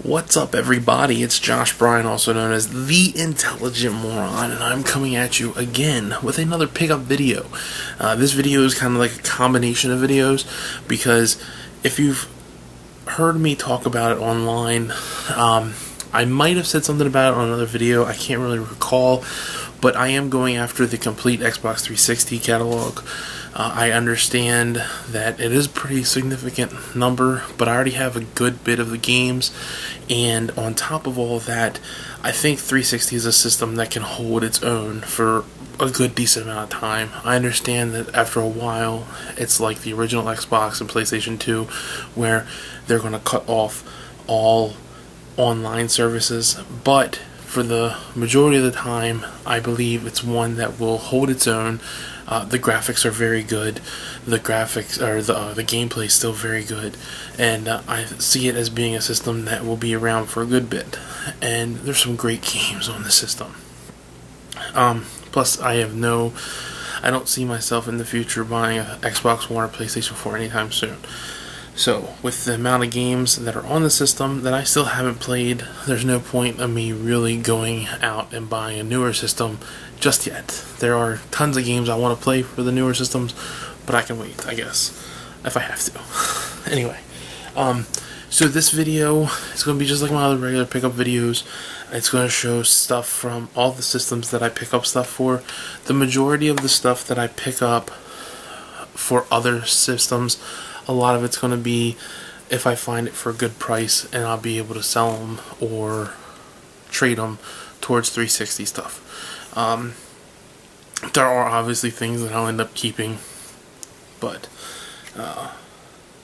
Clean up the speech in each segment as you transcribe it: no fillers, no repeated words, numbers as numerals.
What's up, everybody? It's Josh Bryan, also known as The Intelligent Moron, and I'm coming at you again with another pickup video. This video is kind of like a combination of videos, because if you've heard me talk about it online, I might have said something about it on another video, I can't really recall, but I am going after the complete Xbox 360 catalog. I understand that it is a pretty significant number, but I already have a good bit of the games, and on top of all of that, I think 360 is a system that can hold its own for a good decent amount of time. I understand that after a while, it's like the original Xbox and PlayStation 2, where they're going to cut off all online services, but for the majority of the time, I believe it's one that will hold its own. The graphics are very good. The gameplay is still very good, and I see it as being a system that will be around for a good bit. And there's some great games on the system. Plus, I don't see myself in the future buying an Xbox One or PlayStation 4 anytime soon. So, with the amount of games that are on the system that I still haven't played, there's no point of me really going out and buying a newer system just yet. There are tons of games I want to play for the newer systems, but I can wait, I guess, if I have to. Anyway, so this video is going to be just like my other regular pickup videos. It's going to show stuff from all the systems that I pick up stuff for. The majority of the stuff that I pick up for other systems, a lot of it's going to be if I find it for a good price, and I'll be able to sell them or trade them towards 360 stuff. There are obviously things that I'll end up keeping, but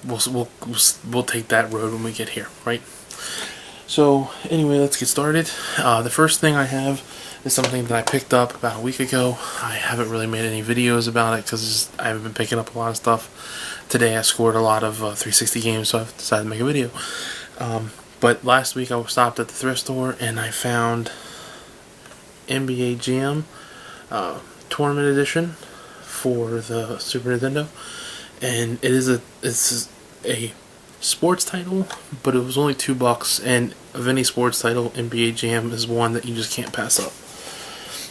we'll take that road when we get here, right? So anyway, let's get started. The first thing I have is something that I picked up about a week ago. I haven't really made any videos about it because I haven't been picking up a lot of stuff. Today I scored a lot of 360 games, so I've decided to make a video. But last week I stopped at the thrift store and I found NBA Jam Tournament Edition for the Super Nintendo, and it's a sports title, but it was only $2, and of any sports title, NBA Jam is one that you just can't pass up.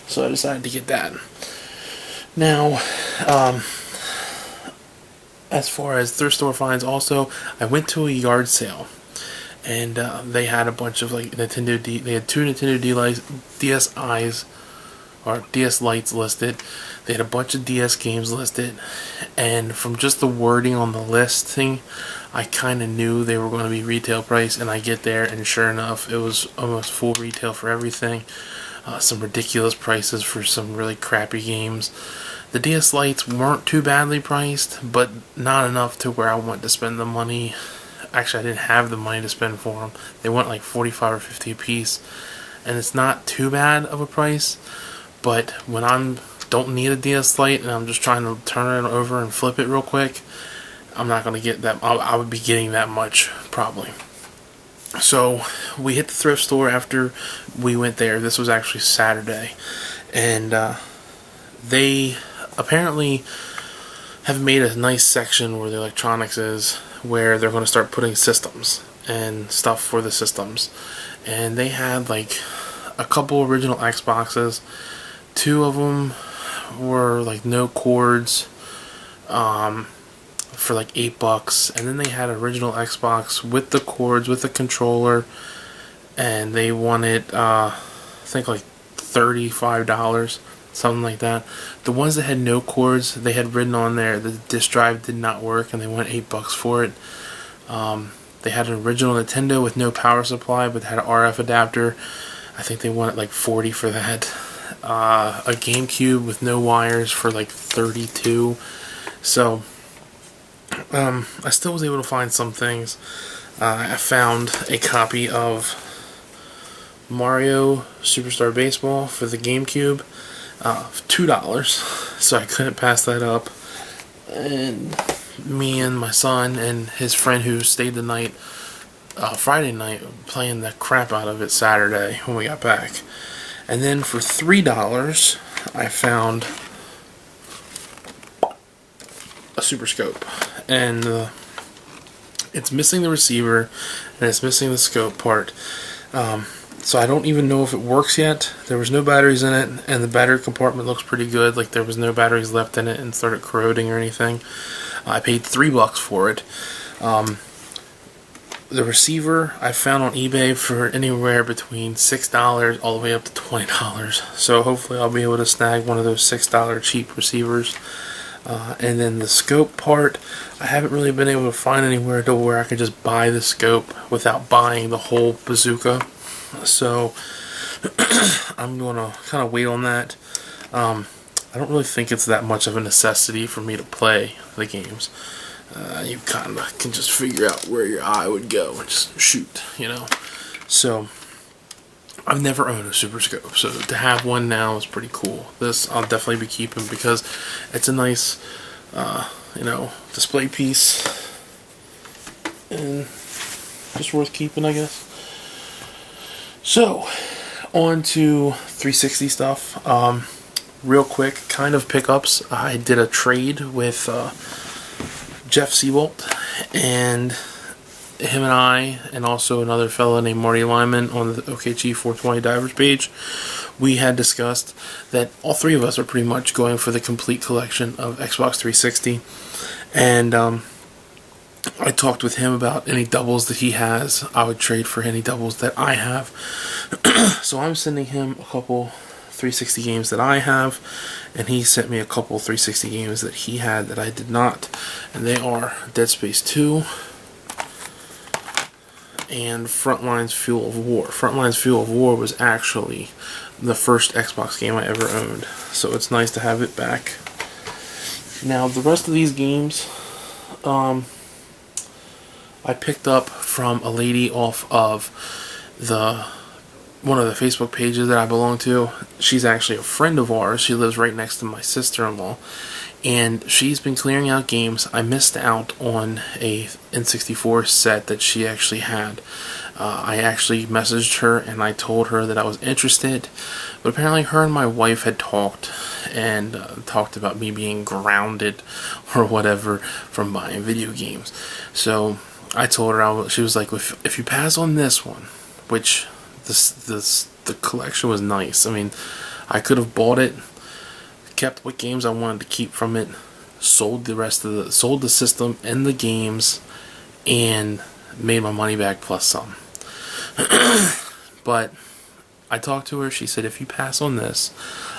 So I decided to get that. Now, as far as thrift store finds, also, I went to a yard sale, and they had a bunch of like they had two Nintendo DSi's or DS Lites listed. They had a bunch of DS games listed, and from just the wording on the listing, I kind of knew they were going to be retail price. And I get there, and sure enough, it was almost full retail for everything. Some ridiculous prices for some really crappy games. The DS Lites weren't too badly priced, but not enough to where I want to spend the money. Actually, I didn't have the money to spend for them. They went like $45 or $50 a piece, and it's not too bad of a price. But when I don't need a DS Lite and I'm just trying to turn it over and flip it real quick, I'm not going to get that. I would be getting that much probably. So we hit the thrift store after we went there. This was actually Saturday, and they apparently have made a nice section where the electronics is, where they're going to start putting systems and stuff for the systems. And they had like a couple original Xboxes. Two of them were like no cords, for like $8, and then they had original Xbox with the cords, with the controller, and they wanted I think like $35, something like that. The ones that had no cords, they had written on there that the disk drive did not work, and they went $8 for it. They had an original Nintendo with no power supply, but had an RF adapter. I think they wanted like $40 for that. A GameCube with no wires for like $32. So I still was able to find some things. I found a copy of Mario Superstar Baseball for the GameCube, $2, so I couldn't pass that up. And me and my son and his friend who stayed the night, Friday night, playing the crap out of it Saturday when we got back. And then for $3, I found a Super Scope, and It's missing the receiver, and it's missing the scope part. So I don't even know if it works yet. There was no batteries in it, and the battery compartment looks pretty good. Like there was no batteries left in it and started corroding or anything. I paid $3 for it. The receiver I found on eBay for anywhere between $6 all the way up to $20. So hopefully I'll be able to snag one of those $6 cheap receivers. And then the scope part, I haven't really been able to find anywhere to where I could just buy the scope without buying the whole bazooka. So I'm going to kind of wait on that. I don't really think it's that much of a necessity for me to play the games. You kind of can just figure out where your eye would go and just shoot, you know. So I've never owned a Super Scope, so to have one now is pretty cool. This I'll definitely be keeping because it's a nice, display piece and just worth keeping, I guess. So on to 360 stuff. Real quick, kind of pickups. I did a trade with Jeff Seabolt, and him and I, and also another fellow named Marty Lyman on the OKG 420 Divers page, we had discussed that all three of us are pretty much going for the complete collection of Xbox 360, and I talked with him about any doubles that he has. I would trade for any doubles that I have. So I'm sending him a couple 360 games that I have, and he sent me a couple 360 games that he had that I did not, and they are Dead Space 2 and Frontlines Fuel of War. Frontlines Fuel of War was actually the first Xbox game I ever owned, so it's nice to have it back. Now the rest of these games I picked up from a lady off of one of the Facebook pages that I belong to. She's actually a friend of ours. She lives right next to my sister-in-law, and she's been clearing out games. I missed out on a N64 set that she actually had. I actually messaged her and I told her that I was interested, but apparently her and my wife had talked about me being grounded or whatever from buying video games. So I told her, she was like, if you pass on this one, which the collection was nice. I mean, I could have bought it, kept what games I wanted to keep from it, sold the system and the games, and made my money back plus some. But I talked to her. She said, if you pass on this,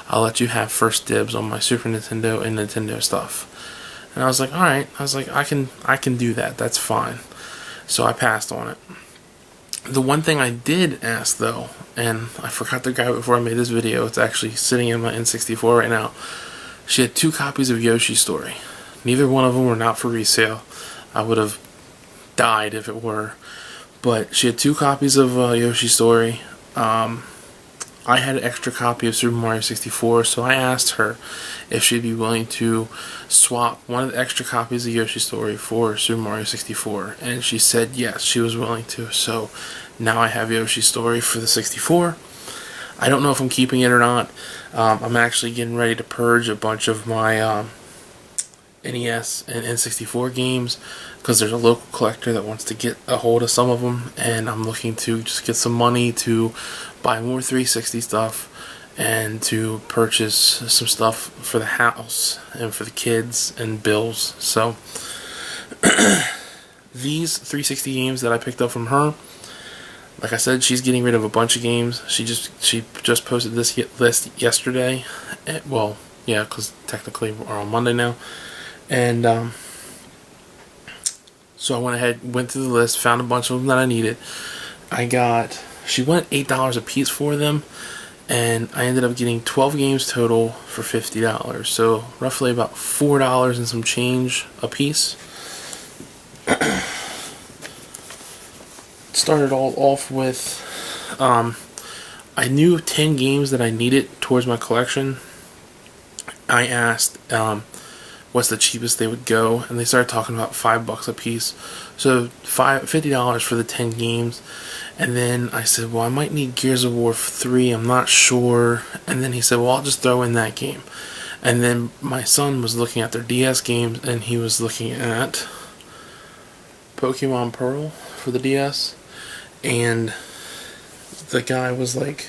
I'll let you have first dibs on my Super Nintendo and Nintendo stuff. And I was like, all right. I was like, I can do that. That's fine. So I passed on it. The one thing I did ask, though, and I forgot to grab it before I made this video, it's actually sitting in my N64 right now. She had 2 copies of Yoshi's Story. Neither one of them were not for resale. I would have died if it were. But she had 2 copies of Yoshi's Story. I had an extra copy of Super Mario 64, so I asked her if she'd be willing to swap one of the extra copies of Yoshi's Story for Super Mario 64, and she said yes, she was willing to. So now I have Yoshi's Story for the 64. I don't know if I'm keeping it or not. I'm actually getting ready to purge a bunch of my NES and N64 games because there's a local collector that wants to get a hold of some of them, and I'm looking to just get some money to buy more 360 stuff and to purchase some stuff for the house and for the kids and bills. So these 360 games that I picked up from her, like I said, she's getting rid of a bunch of games. She just posted this list yesterday. Well, yeah, because technically we're on Monday now. And so I went through the list, found a bunch of them that I needed. She went $8 a piece for them, and I ended up getting 12 games total for $50. So roughly about $4 and some change a piece. Started all off with, I knew 10 games that I needed towards my collection. I asked what's the cheapest they would go, and they started talking about $5 a piece. So $50 for the 10 games. And then I said, well, I might need Gears of War 3, I'm not sure. And then he said, well, I'll just throw in that game. And then my son was looking at their DS games, and he was looking at Pokemon Pearl for the DS, and the guy was like,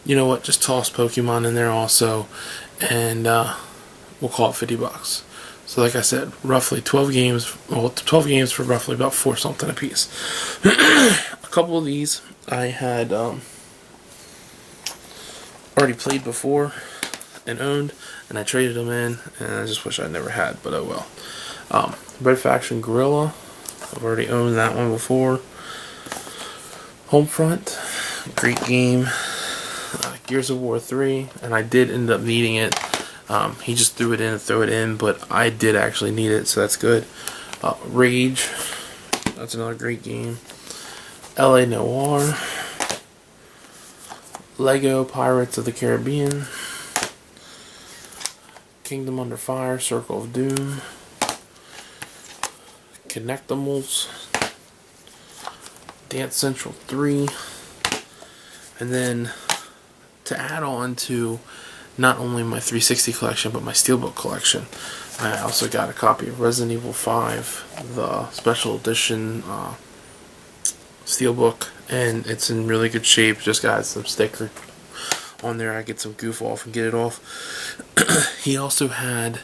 you know what, just toss Pokemon in there also, and we'll call it $50. So like I said, roughly 12 games, well, 12 games for roughly about 4 something a piece. A couple of these I had already played before and owned, and I traded them in, and I just wish I never had, but oh well. Red Faction Gorilla, I've already owned that one before. Homefront, great game. Gears of War 3, and I did end up needing it. He just threw it in and threw it in, but I did actually need it, so that's good. Rage, that's another great game. LA Noire, Lego Pirates of the Caribbean, Kingdom Under Fire, Circle of Doom, Connectimals, Dance Central 3, and then to add on to not only my 360 collection but my Steelbook collection, I also got a copy of Resident Evil 5, the special edition Steelbook, and it's in really good shape. Just got some sticker on there. I get some goof off and get it off. He also had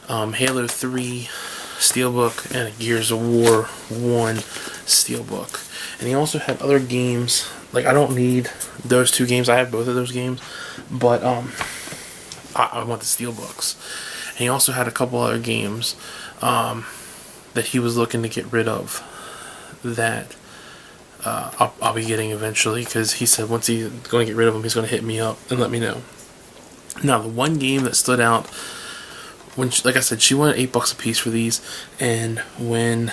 Halo 3 Steelbook and a Gears of War 1 Steelbook. And he also had other games. Like, I don't need those 2 games. I have both of those games. But I want the Steelbooks. And he also had a couple other games that he was looking to get rid of that I'll be getting eventually, because he said once he's going to get rid of them, he's going to hit me up and let me know. Now, the one game that stood out, when like I said, she wanted $8 a piece for these, and when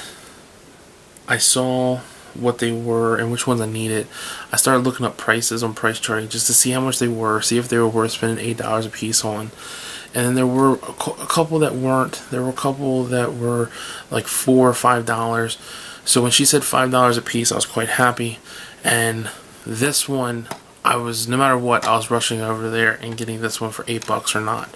I saw what they were and which ones I needed, I started looking up prices on Price Charting just to see how much they were, see if they were worth spending $8 a piece on. And then there were a couple that weren't. There were a couple that were like $4 or $5. So when she said $5 a piece, I was quite happy. And this one, I was, no matter what, I was rushing over there and getting this one for $8 or not.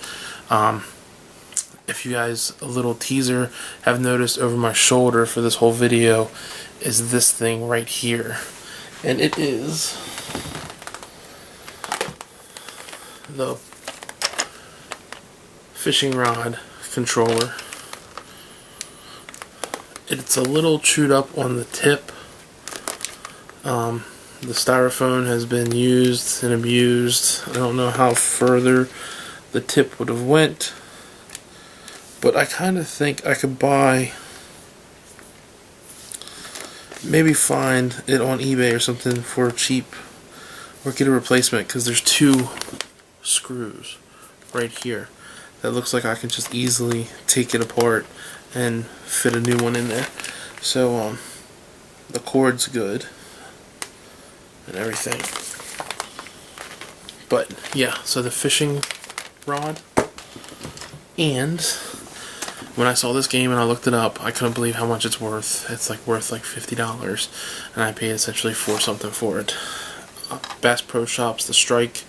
If you guys, a little teaser, have noticed over my shoulder for this whole video is this thing right here. And it is the fishing rod controller. It's a little chewed up on the tip. The styrofoam has been used and abused. I don't know how further the tip would have went, but I kind of think I could maybe find it on eBay or something for cheap, or get a replacement, because there's 2 screws right here that looks like I can just easily take it apart and fit a new one in there. So the cord's good and everything. But yeah, so the fishing rod, and when I saw this game and I looked it up, I couldn't believe how much it's worth. It's like worth like $50, and I paid essentially $4 something for it. Bass Pro Shops, the Strike.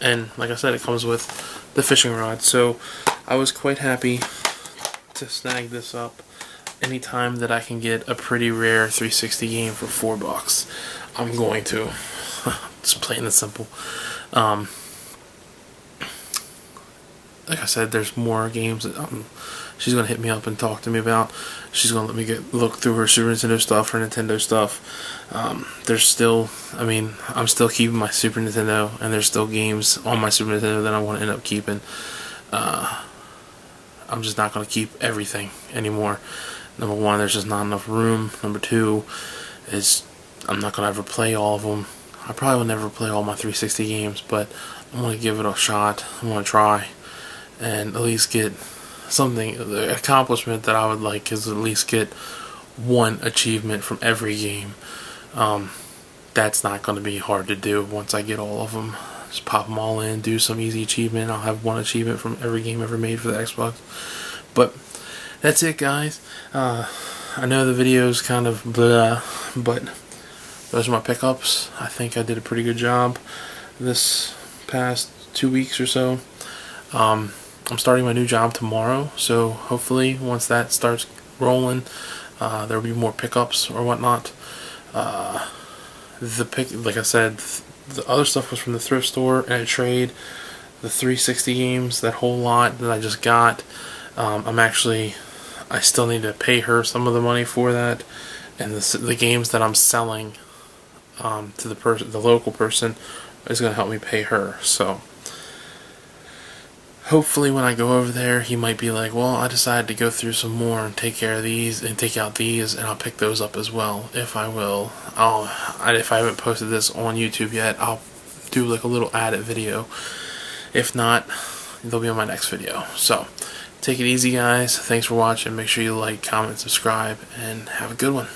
And like I said, it comes with the fishing rod. So I was quite happy to snag this up. Anytime that I can get a pretty rare 360 game for $4, I'm going to. Just plain and simple. Like I said, there's more games that she's going to hit me up and talk to me about. She's going to let me look through her Super Nintendo stuff, her Nintendo stuff. There's still, I'm still keeping my Super Nintendo, and there's still games on my Super Nintendo that I want to end up keeping. I'm just not going to keep everything anymore. Number 1, there's just not enough room. Number 2 is I'm not going to ever play all of them. I probably will never play all my 360 games, but I'm going to give it a shot. I'm going to try and at least get something. The accomplishment that I would like is at least get 1 achievement from every game. That's not going to be hard to do once I get all of them. Just pop them all in, do some easy achievement. I'll have 1 achievement from every game ever made for the Xbox. But that's it, guys. I know the video's kind of blah, but those are my pickups. I think I did a pretty good job this past 2 weeks or so. I'm starting my new job tomorrow, so hopefully once that starts rolling, there'll be more pickups or whatnot. Like I said, the other stuff was from the thrift store and a trade. The 360 games, that whole lot that I just got. I still need to pay her some of the money for that, and the games that I'm selling to the local person, is going to help me pay her. So hopefully when I go over there, he might be like, well, I decided to go through some more and take care of these and take out these, and I'll pick those up as well. If I will, if I haven't posted this on YouTube yet, I'll do like a little added video. If not, they'll be on my next video. So take it easy, guys. Thanks for watching. Make sure you like, comment, subscribe, and have a good one.